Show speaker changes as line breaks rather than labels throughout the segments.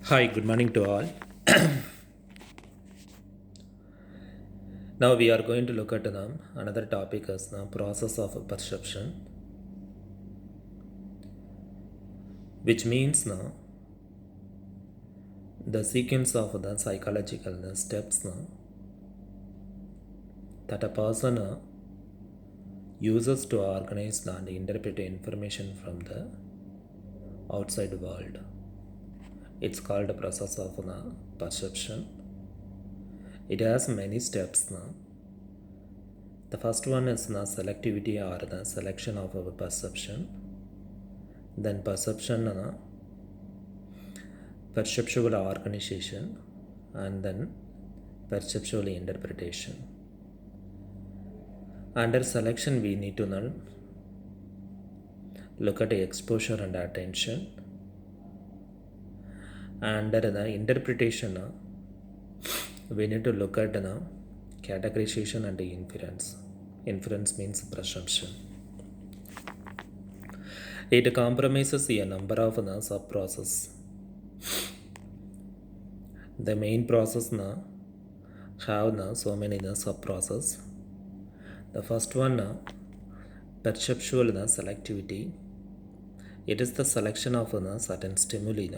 Hi, good morning to all. Now we are going to look at another topic as the process of perception, which means now the sequence of the psychological steps that a person uses to organize and interpret information from the outside world. It's called the process of perception. It has many steps now. The first one is the selectivity or the selection of our perception. Then perception, perceptual organization, and then perceptual interpretation. Under selection, we need to look at the exposure and attention. Under the interpretation, we need to look at the categorization and the inference. Inference means presumption. It compromises a number of sub-processes. The main process have so many sub-processes. The first one, perceptual selectivity. It is the selection of certain stimuli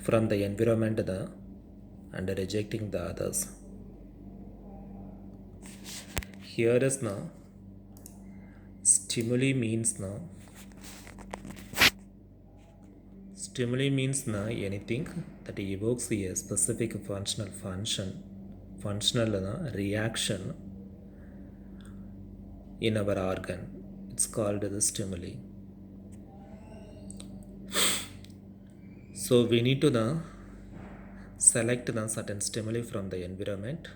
from the environment and rejecting the others. Here is stimuli means anything that evokes a specific functional reaction in our organ. It's called the stimuli. So we need to select certain stimuli from the environment,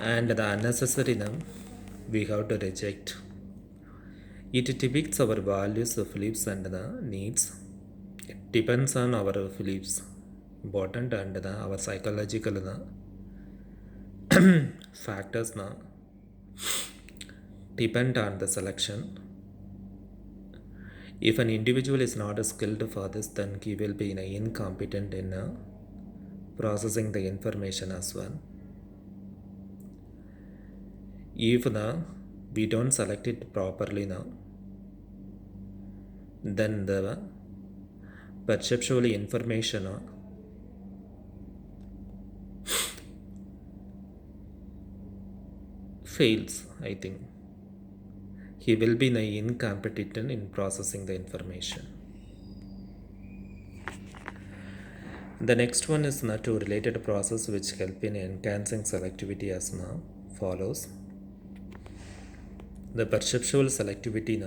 and the unnecessary we have to reject. It depicts our values, beliefs, and the needs. It depends on our beliefs, important, and our psychological factors depend on the selection. If an individual is not skilled for this, then he will be incompetent in processing the information as well. If we don't select it properly then the perceptual information fails, I think. He will be incompetent in processing the information. The next one is two related process which help in enhancing selectivity as follows. The perceptual selectivity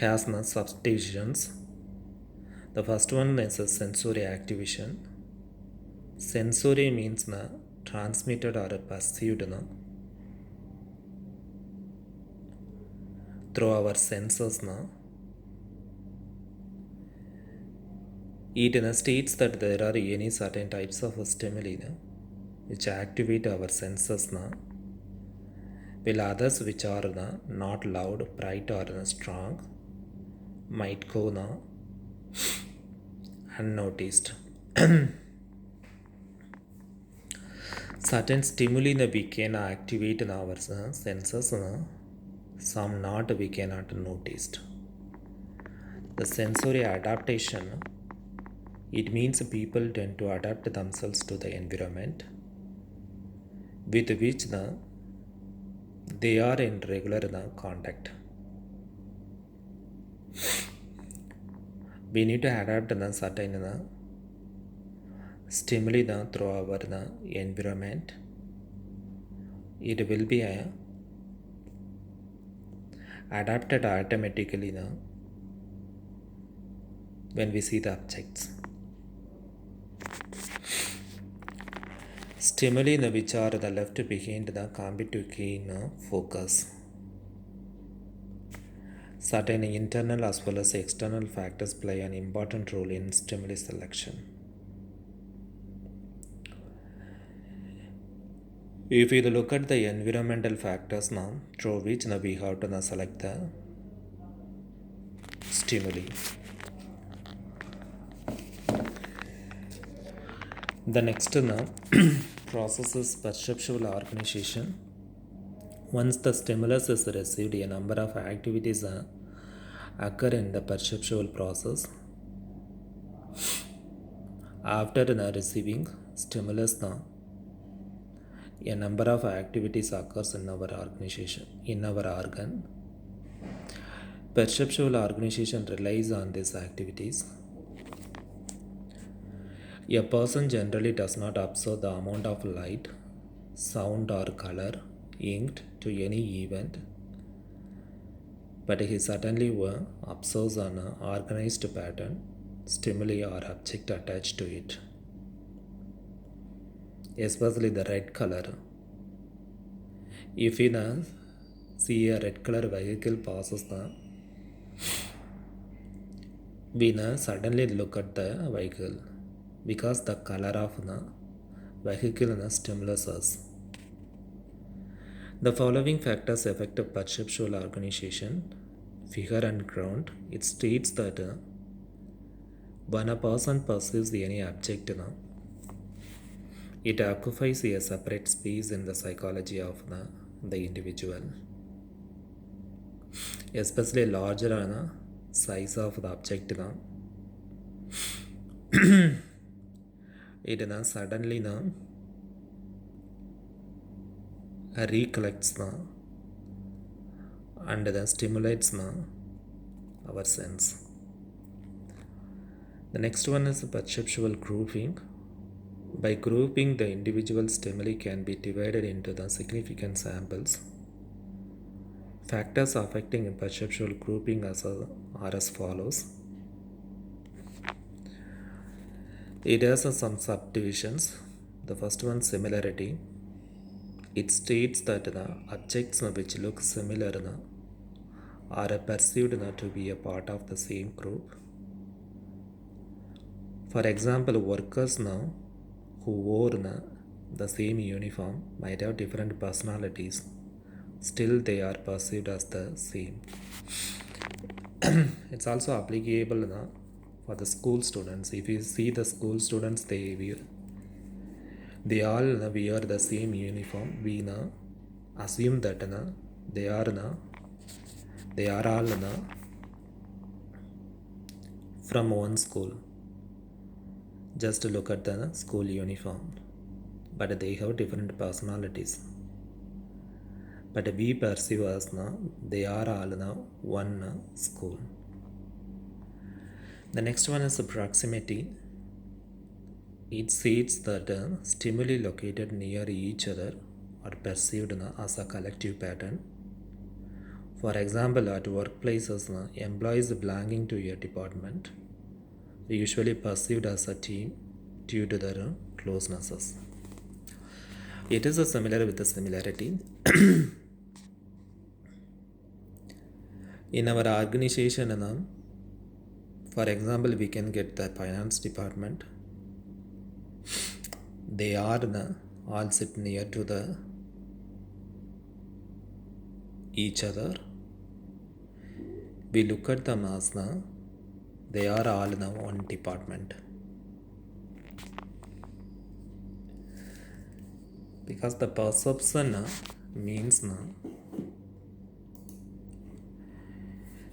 has subdivisions. The first one is a sensory activation. Sensory means transmitted or perceived through our senses. It states that there are any certain types of stimuli which activate our senses while others which are not loud, bright, or strong might go unnoticed. Certain stimuli we can activate in our senses, some not, we cannot notice. The sensory adaptation, it means people tend to adapt themselves to the environment with which they are in regular contact. We need to adapt certain stimuli through our environment. It will be adapted automatically when we see the objects. Stimuli which are left behind compete to gain focus. Certain internal as well as external factors play an important role in stimuli selection. If we look at the environmental factors through which we have to select the stimuli. The next process is perceptual organization. Once the stimulus is received, a number of activities occur in the perceptual process. After receiving stimulus, a number of activities occurs in our organization, in our organ. Perceptual organization relies on these activities. A person generally does not observe the amount of light, sound or color inked to any event, but he certainly observes an organized pattern, stimuli or object attached to it. Especially the red color. If we see a red color vehicle passes, we suddenly look at the vehicle because the color of the vehicle stimulates us. The following factors affect perceptual organization. Figure and ground. It states that when a person perceives any object, it occupies a separate space in the psychology of the individual. Especially larger size of the object, it suddenly recollects and then stimulates our sense. The next one is perceptual grouping. By grouping, the individual stimuli can be divided into the significant samples. Factors affecting perceptual grouping are as follows. It has some subdivisions. The first one, similarity. It states that the objects which look similar are perceived to be a part of the same group. For example, workers who wore the same uniform might have different personalities. Still, they are perceived as the same. It's also applicable for the school students. If you see the school students, they all wear the same uniform. We assume that they are all from one school. Just look at the school uniform, but they have different personalities. But we perceive as they are all one school. The next one is the proximity. It states that stimuli located near each other are perceived as a collective pattern. For example, at workplaces, employees belonging to a department are usually perceived as a team due to their closenesses. It is similar with the similarity. In our organization, for example, we can get the finance department. They are all sit near to each other. We look at them as they are all in one department. Because the perception means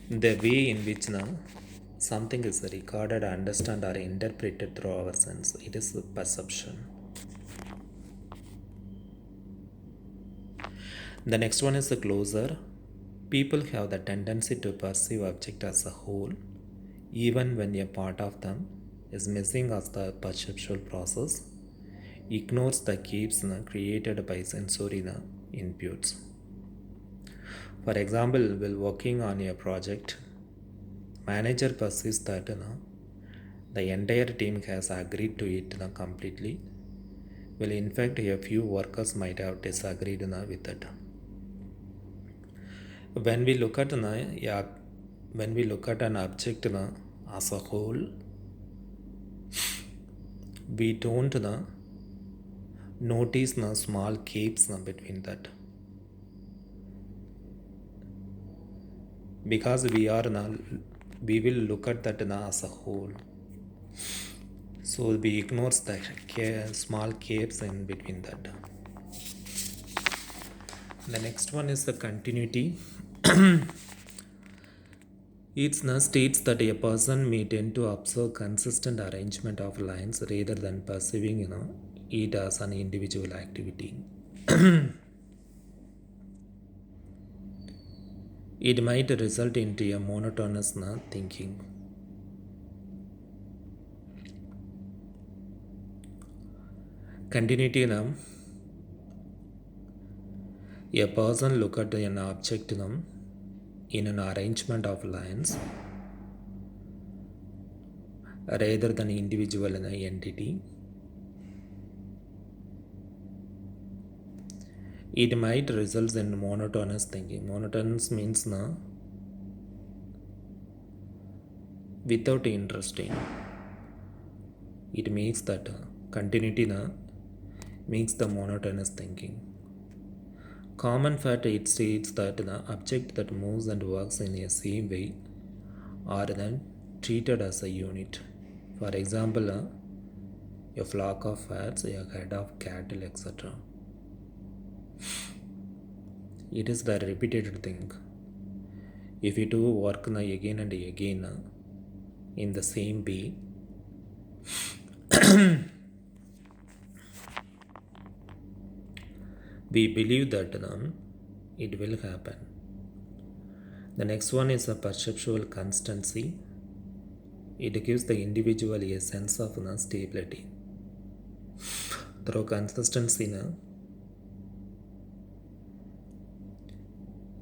the way in which something is recorded, understood or interpreted through our sense. It is the perception. The next one is the closure. People have the tendency to perceive object as a whole, even when a part of them is missing as the perceptual process ignores the gaps created by sensory inputs. For example, while working on a project, manager perceives that the entire team has agreed to it completely. Well, in fact, a few workers might have disagreed with it. When we look at an object as a whole, we don't notice small gaps between that, because we are we will look at that as a whole. So we ignores the small caves in between that. The next one is the continuity. It states that a person may tend to observe consistent arrangement of lines rather than perceiving it as an individual activity. It might result into a monotonous thinking. Continuity a person look at an object in an arrangement of lines rather than individual entity. It might result in monotonous thinking. Monotonous means without interesting. It makes that continuity makes the monotonous thinking. Common fact, it states that the object that moves and works in a same way are then treated as a unit. For example, a flock of hats, a herd of cattle, etc. It is the repeated thing. If you do work again and again in the same way, we believe that it will happen. The next one is a perceptual constancy. It gives the individual a sense of stability. Through consistency,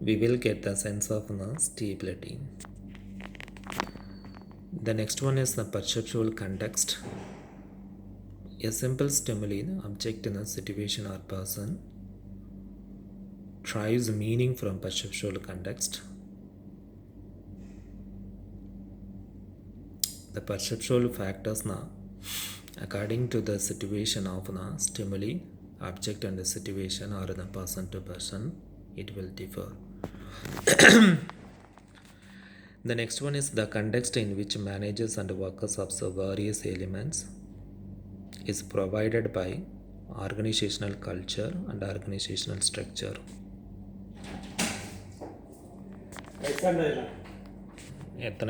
we will get the sense of stability. The next one is the perceptual context. A simple stimuli, object in a situation or person, drives meaning from perceptual context. The perceptual factors according to the situation of stimuli, object and the situation or the person to person, it will differ. The next one is the context in which managers and workers observe various elements is provided by organizational culture and organizational structure.